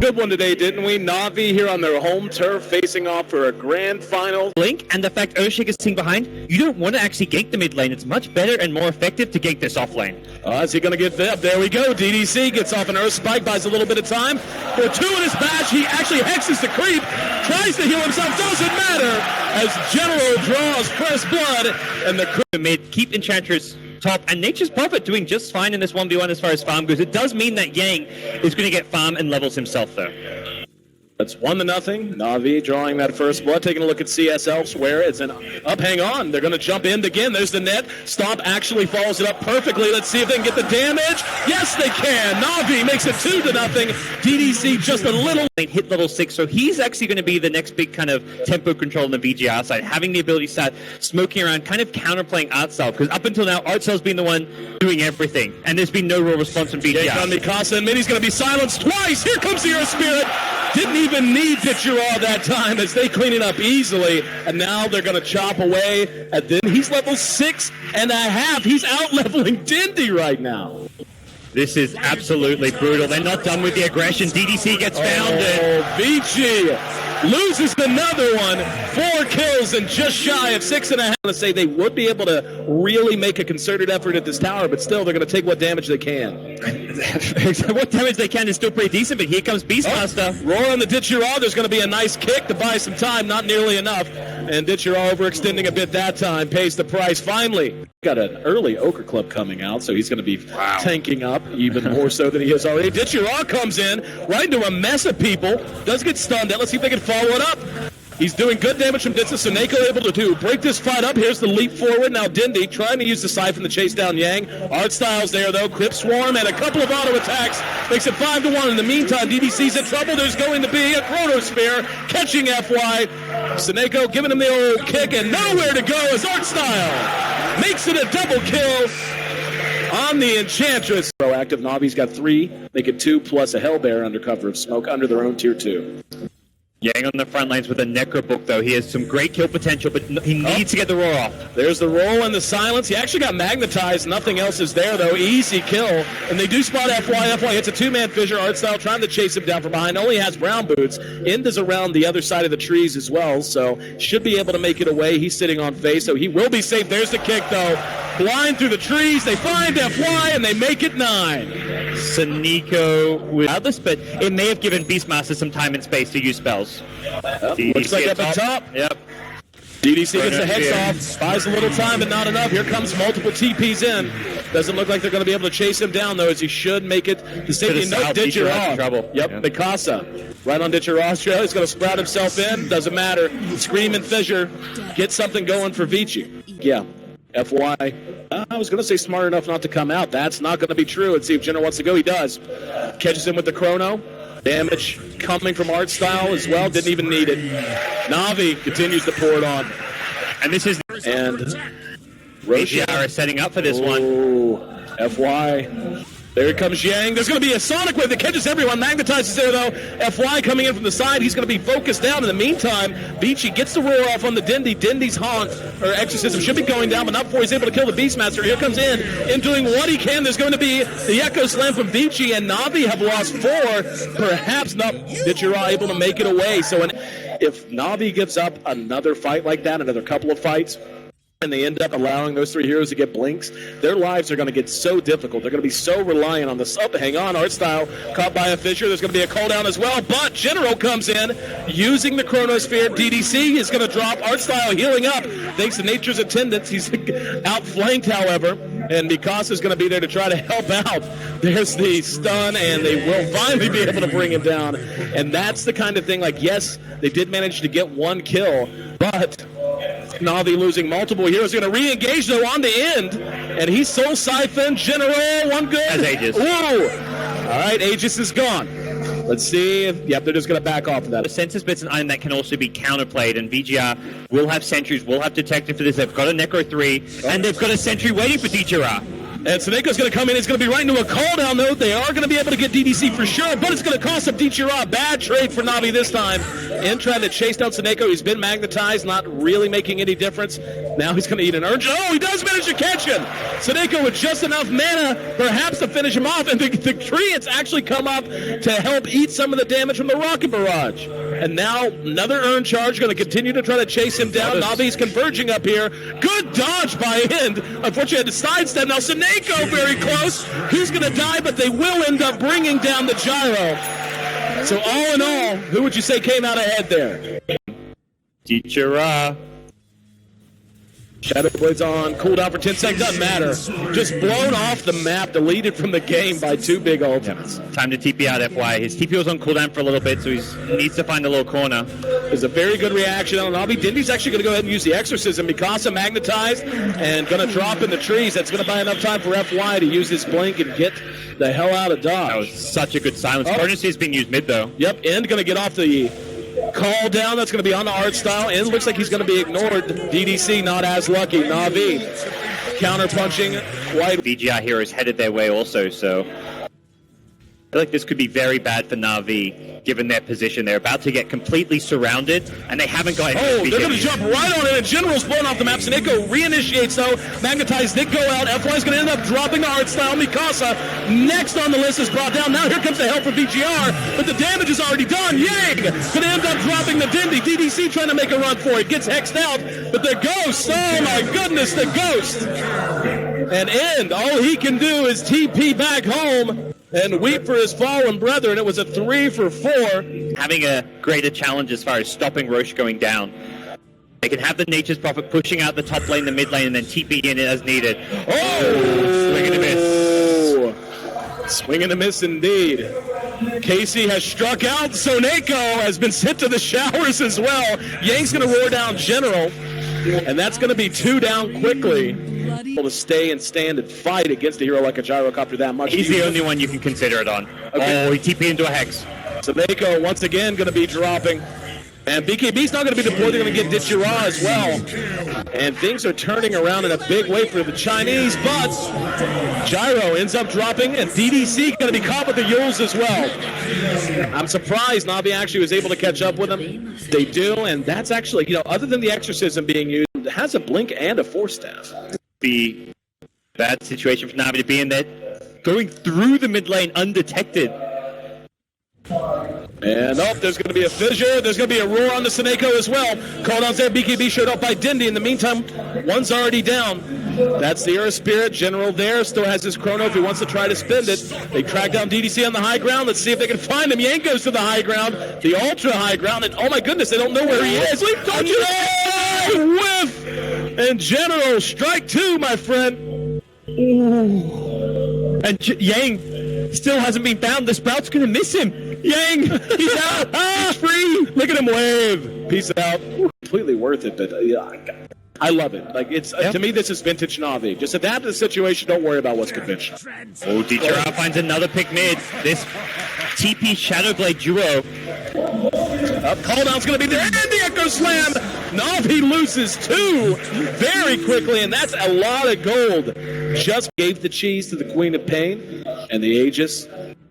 good one today, didn't we? Na'Vi here on their home turf facing off for a grand final. Blink and the fact Earthshake is sitting behind, you don't want to actually gank the mid lane. It's much better and more effective to gank this off lane. Is he going to get up? There we go. DDC gets off an Earth Spike, buys a little bit of time. For 2 in his match, he actually hexes the creep, tries to heal himself, doesn't matter, as General draws Fresh Blood, and the creep mid keep Enchantress top, and Nature's Prophet doing just fine in this 1v1 as far as farm goes. It does mean that Yang is going to get farm and levels himself, though. That's 1-0. Na'Vi drawing that first blood. Taking a look at CS elsewhere. It's an up, hang on. They're going to jump in again. There's the net. Stomp actually follows it up perfectly. Let's see if they can get the damage. Yes, they can. Na'Vi makes it 2-0. DDC just a little. Hit level 6, so he's actually going to be the next big kind of tempo control on the VG.R side, having the ability to start smoking around, kind of counterplaying Artstyle, because up until now, Artstyle's been the one doing everything, and there's been no real response from VG.R. On Mikasa, and Minnie's going to be silenced twice. Here comes the Earth Spirit. Didn't even need VG.R that time as they clean it up easily, and now they're going to chop away. And then he's level 6.5. He's out-leveling Dindy right now. This is absolutely brutal. They're not done with the aggression. DDC gets founded. VG loses another one. 4 kills and just shy of 6.5. Let's say they would be able to really make a concerted effort at this tower, but still they're going to take what damage they can. What damage they can is still pretty decent, but here comes Beastmaster. Roar on the VG.R. There's going to be a nice kick to buy some time. Not nearly enough. And VG.R overextending a bit that time. Pays the price. Finally, got an early Ochre Club coming out, so he's going to be tanking up even more so than he is already. VG.R comes in right into a mess of people. Does get stunned. Let's see if they can follow it up. He's doing good damage from Ditsa. Suneko able to break this fight up. Here's the leap forward. Now Dindy trying to use the Siphon to chase down Yang. Artstyle's there, though. Crypt Swarm and a couple of auto attacks. Makes it 5-1. In the meantime, DDC's in trouble. There's going to be a Chronosphere catching FY. Suneko giving him the old kick, and nowhere to go as Artstyle makes it a double kill on the Enchantress. Proactive. Na'Vi's got 3. Make it 2 plus a Hellbear under cover of smoke under their own tier 2. Yang on the front lines with a Necro Book, though. He has some great kill potential, but he needs to get the roar off. There's the roll and the silence. He actually got magnetized. Nothing else is there, though. Easy kill. And they do spot FY. FY hits a 2-man fissure. Artstyle trying to chase him down from behind. Only has brown boots. End is around the other side of the trees as well, so should be able to make it away. He's sitting on face, so he will be safe. There's the kick, though. Blind through the trees. They find FY, and they make it 9. Suneko with but it may have given Beastmaster some time and space to use spells. Looks like up at top. Yep. DDC gets the heads off, buys a little time, but not enough. Here comes multiple TPs in. Doesn't look like they're going to be able to chase him down, though, as he should make it to safety. No, VG.R. Trouble. Yep, yeah. Mikasa. Right on VG.R's trail. He's going to sprout himself in. Doesn't matter. Scream and fissure. Get something going for VG. Yeah. FY. I was going to say smart enough not to come out. That's not going to be true. Let's see if Jenner wants to go. He does. Catches him with the Chrono. Damage coming from Artstyle as well. Didn't even need it. Na'Vi continues to pour it on. And this is... And... VG.R is setting up for this one. FY. There comes Yang. There's going to be a Sonic Wave that catches everyone. Magnetizes there, though. FY coming in from the side. He's going to be focused down. In the meantime, Beachy gets the roar off on the Dindy. Dindy's haunt, or exorcism, should be going down, but not before he's able to kill the Beastmaster. Here comes in doing what he can. There's going to be the Echo Slam from Beachy, and Na'Vi have lost 4. Perhaps not VG.R able to make it away. So if Na'Vi gives up another fight like that, another couple of fights, and they end up allowing those 3 heroes to get blinks, their lives are going to get so difficult. They're going to be so reliant on this. Hang on, Artstyle caught by a fissure. There's going to be a cooldown as well, but General comes in using the Chronosphere. DDC is going to drop. Artstyle healing up thanks to Nature's attendance. He's outflanked, however, and Mikasa is going to be there to try to help out. There's the stun, and they will finally be able to bring him down. And that's the kind of thing, like, yes, they did manage to get 1 kill, but Na'Vi losing multiple heroes. Going to re-engage, though, on the end. And he's Soul Siphon. General, 1 good. As Aegis. Ooh. All right, Aegis is gone. Let's see if, yep, they're just going to back off of that. The Census Bits and Iron that can also be counterplayed, and VG.R will have sentries, will have detective for this. They've got a Necro 3, and they've got a sentry waiting for VG.R. And Soneko's going to come in. It's going to be right into a call down, though. They are going to be able to get DDC for sure, but it's going to cost them vg.r. Bad trade for Na'Vi this time. In trying to chase down Soneko. He's been magnetized, not really making any difference. Now he's going to eat an urge. Oh, he does manage to catch him. Soneko with just enough mana, perhaps to finish him off. And the Treants actually come up to help eat some of the damage from the Rocket Barrage. And now another urn charge, going to continue to try to chase him down. Na'Vi's converging up here. Good dodge by End. Unfortunately, had to sidestep. Now Soneko very close. He's going to die, but they will end up bringing down the gyro. So all in all, who would you say came out ahead there? vg.r. Shadow Blade's on, cooldown for 10 seconds, doesn't matter. Just blown off the map, deleted from the game by two big ultimates. Time to TP out FY. His TP was on cooldown for a little bit, so he needs to find a little corner. There's a very good reaction on Na'Vi. Dindy's actually going to go ahead and use the Exorcism. Mikasa magnetized and going to drop in the trees. That's going to buy enough time for FY to use his blink and get the hell out of Dodge. That was such a good silence. Emergency is being used mid, though. Yep, End going to get off the call down. That's going to be on the art style. And it looks like he's going to be ignored. DDC not as lucky. Na'Vi counter punching. VG.R here is headed their way also, so I feel like this could be very bad for Na'Vi, given their position. They're about to get completely surrounded, and they haven't got any. Oh, they're going to jump right on it, and General's blown off the map. Soneko reinitiates, though. Magnetized did go out. FY's going to end up dropping the art style. Mikasa, next on the list, is brought down. Now here comes the help for VG.R, but the damage is already done. Yang going to end up dropping the Dindy. DDC trying to make a run for it. Gets hexed out, but the Ghost, oh my goodness, the Ghost. And End, all he can do is TP back home and weep for his fallen brethren. It was a 3 for 4. Having a greater challenge as far as stopping Roche going down. They can have the Nature's Prophet pushing out the top lane, the mid lane, and then TP in it as needed. Oh! Swing and a miss. Swing and a miss indeed. Casey has struck out. Soneko has been sent to the showers as well. Yang's going to roar down General, and that's going to be 2 down quickly. Able to stay and stand and fight against a hero like a gyrocopter that much. He's the only one you can consider it on. Okay. Oh, he TP'd into a Hex. Soneko once again going to be dropping. And BKB's not going to be deployed. They're going to get Ditchira as well. And things are turning around in a big way for the Chinese, but Gyro ends up dropping, and DDC going to be caught with the Yules as well. I'm surprised Na'Vi actually was able to catch up with them. They do, and that's actually, other than the Exorcism being used, it has a blink and a Force Staff. Be a bad situation for Na'Vi to be in there, going through the mid lane undetected. And there's going to be a fissure. There's going to be a roar on the Soneko as well. Called on there. BKB showed up by Dindy. In the meantime, one's already down. That's the Earth Spirit. General there still has his chrono if he wants to try to spend it. They track down DDC on the high ground. Let's see if they can find him. Yank goes to the high ground, the ultra high ground, and oh my goodness, they don't know where he is. Don't you whiff! And General, strike 2, my friend. Ooh. And Yang still hasn't been found. The Sprout's going to miss him. Yang, he's out. He's free. Look at him wave. Peace out. Completely worth it, but I love it. Like to me, this is vintage Na'Vi. Just adapt to the situation. Don't worry about what's conventional. Oh, Ditchira finds another pick mid. This TP Shadowblade duo. Cooldown's going to be there, and the Echo Slam. Na'Vi loses 2 very quickly, and that's a lot of gold. Just gave the cheese to the Queen of Pain, and the Aegis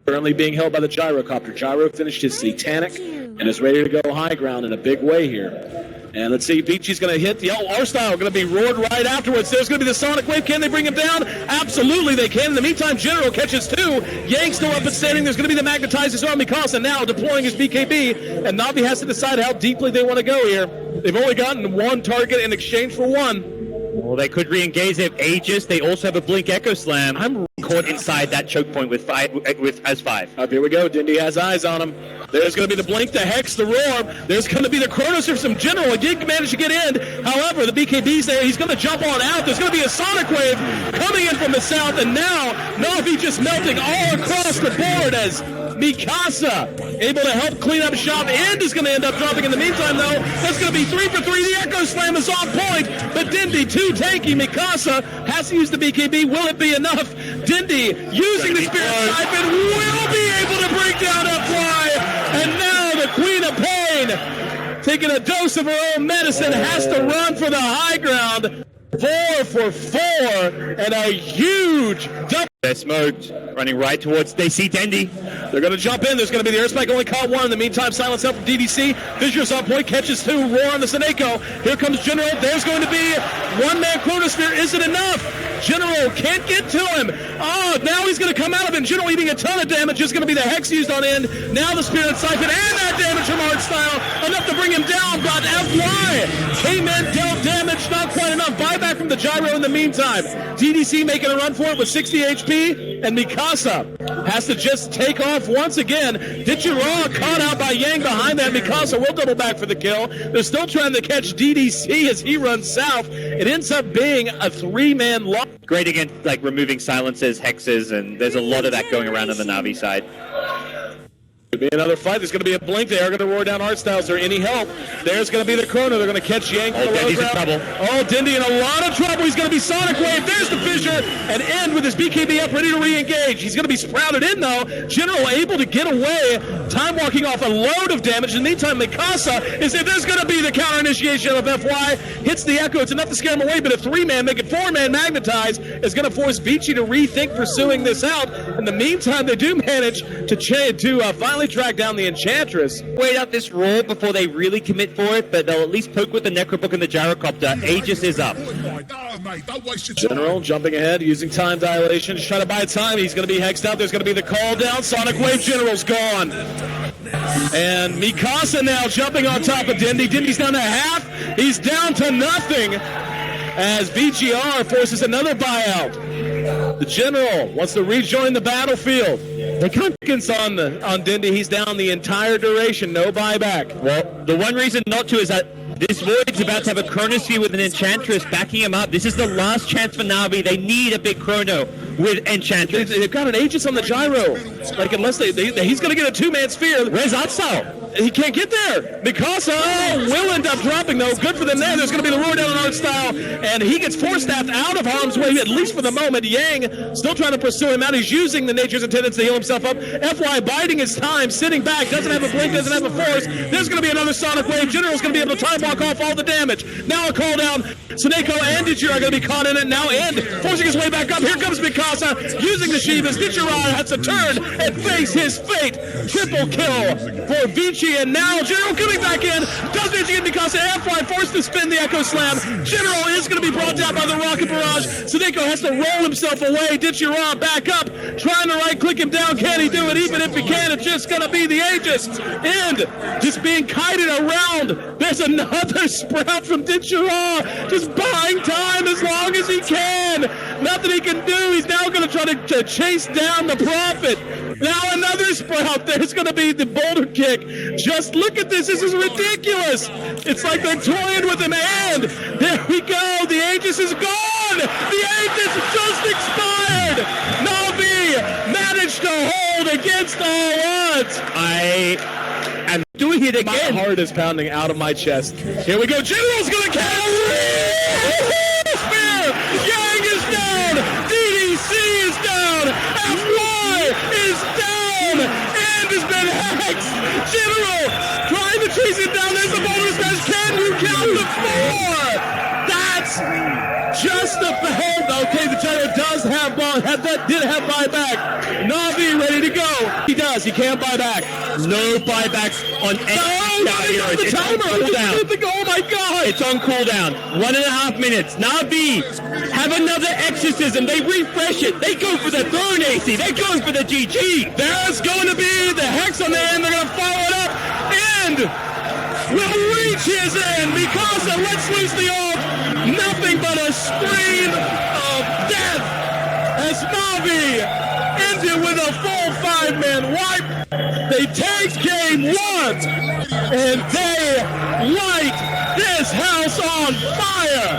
currently being held by the Gyrocopter. Gyro finished his Satanic and is ready to go high ground in a big way here. And let's see, Beachy's going to hit the R-Style, going to be roared right afterwards. There's going to be the Sonic Wave. Can they bring him down? Absolutely they can. In the meantime, General catches 2. Yang still up and standing. There's going to be the Magnetizers on Mikasa now deploying his BKB. And Na'Vi has to decide how deeply they want to go here. They've only gotten 1 target in exchange for 1. Well, they could re-engage their Aegis. They also have a Blink Echo Slam. I'm caught inside that choke point with as 5. Up here we go. Dindy has eyes on him. There's going to be the Blink, the Hex, the Roar. There's going to be the Chronos of some General. He did manage to get in. However, the BKB's there. He's going to jump on out. There's going to be a Sonic Wave coming in from the south. And now, Na'Vi just melting all across the board as Mikasa able to help clean up shop. End is going to end up dropping in the meantime, though. That's going to be 3 for 3. The Echo Slam is on point. But Dindy, too tanky. Mikasa has to use the BKB. Will it be enough? Dindy using the Spirit Siphon will be able to break down FY. And now the Queen of Pain, taking a dose of her own medicine, has to run for the high ground. 4 for 4 and a huge double. They're smoked, running right towards. They see Dendy. They're going to jump in. There's going to be the air spike. Only caught one. In the meantime, silence up from DDC. Vizure's on point. Catches 2. Roar on the Seneko. Here comes General. There's going to be one-man Chronosphere. Isn't enough. General can't get to him. Oh, now he's going to come out of it. General eating a ton of damage. Just going to be the Hex used on end. Now the Spirit Siphon and that damage from Artstyle. Enough to bring him down. But FY came in, dealt damage. Not quite enough. Buyback from the Gyro in the meantime. DDC making a run for it with 60 HP. And Mikasa has to just take off once again. Ditchira caught out by Yang behind that. Mikasa will double back for the kill. They're still trying to catch DDC as he runs south. It ends up being a 3-man loss. Great against like removing silences, hexes, and there's a lot of that going around on the Na'Vi side. Could be another fight. There's going to be a blink. They are going to roar down Artstyle. Is there any help? There's going to be the Chrono. They're going to catch Yang. Oh, Dendy's in trouble. Oh, Dendy in a lot of trouble. He's going to be Sonic Wave. There's the fissure. And end with his BKB up, ready to re-engage. He's going to be sprouted in, though. General able to get away. Time walking off a load of damage. In the meantime, Mikasa is there. There's going to be the counter initiation of FY. Hits the Echo. It's enough to scare him away, but a 3-man, make it 4-man Magnetize is going to force VG to rethink pursuing this out. In the meantime, they do manage to finally track down the Enchantress. Wait out this roar before they really commit for it, but they'll at least poke with the Necrobook and the Gyrocopter. Aegis is up. General jumping ahead, using time dilation, just trying to buy time. He's going to be hexed out. There's going to be the call down. Sonic Wave General's gone. And Mikasa now jumping on top of Dendy. Dendy's down to half. He's down to nothing as VG.R forces another buyout. The General wants to rejoin the battlefield. They can't on Dendy. He's down the entire duration. No buyback. Well, the one reason not to is that this Void's about to have a Chronosphere with an Enchantress backing him up. This is the last chance for Na'Vi. They need a big Chrono with Enchantress. They've got an Aegis on the Gyro. Like, unless he's going to get a 2-man sphere. Where's Artstyle? He can't get there. Mikasa will end up dropping, though. Good for them there. There's going to be the roar down on Artstyle, and he gets force-staffed out of harm's way, at least for the moment. Yang still trying to pursue him out. He's using the Nature's Attendants to heal himself up. FY biding his time, sitting back, doesn't have a blink, doesn't have a force. There's going to be another Sonic Wave. General's going to be able to time walk off all the damage. Now a call down. Seneko and Ditchira are going to be caught in it. Now End forcing his way back up. Here comes Mikasa using the Shivas. Ditchira has to turn and face his fate. Triple kill for Vici, and now General coming back in. Does manage to get Mikasa. FY forced to spin the Echo Slam. General is going to be brought down by the Rocket Barrage. Seneko has to roll himself away. Ditchira back up, trying to right-click him down. Can he do it? Even if he can, it's just going to be the Aegis. And just being kited around. There's another sprout from Ditchira, just buying time as long as he can. Nothing he can do. He's now going to try to chase down the Prophet. Now another sprout. There's going to be the boulder kick. Just look at this. This is ridiculous. It's like they're toying with him. And there we go. The Aegis is gone. The Aegis just expired. Na'Vi managed to hold against all odds. I am doing it again. My heart is pounding out of my chest. Here we go. General's going to catch Spear. Yang is down. DDC is down. FY is down. And has been hexed. General trying to chase him down. There's the bonus dash. Can you count the 4? That's just the hold. Okay, the Gyro does have did have buyback. Na'Vi ready to go. He does. He can't buy back. No buybacks on any No, the timer. Oh my God! It's on cooldown. 1.5 minutes. Na'Vi have another exorcism. They refresh it. They go for the throne AC. They go for the GG. There's going to be the Hex on the end. They're going to follow it up. And will reach his end. Mikasa lets loose the ult. Nothing but a scream of death as Na'Vi ends it with a full 5-man wipe. They take game 1 and they light this house on fire.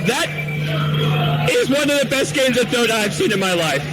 That is one of the best games of Dota I've seen in my life.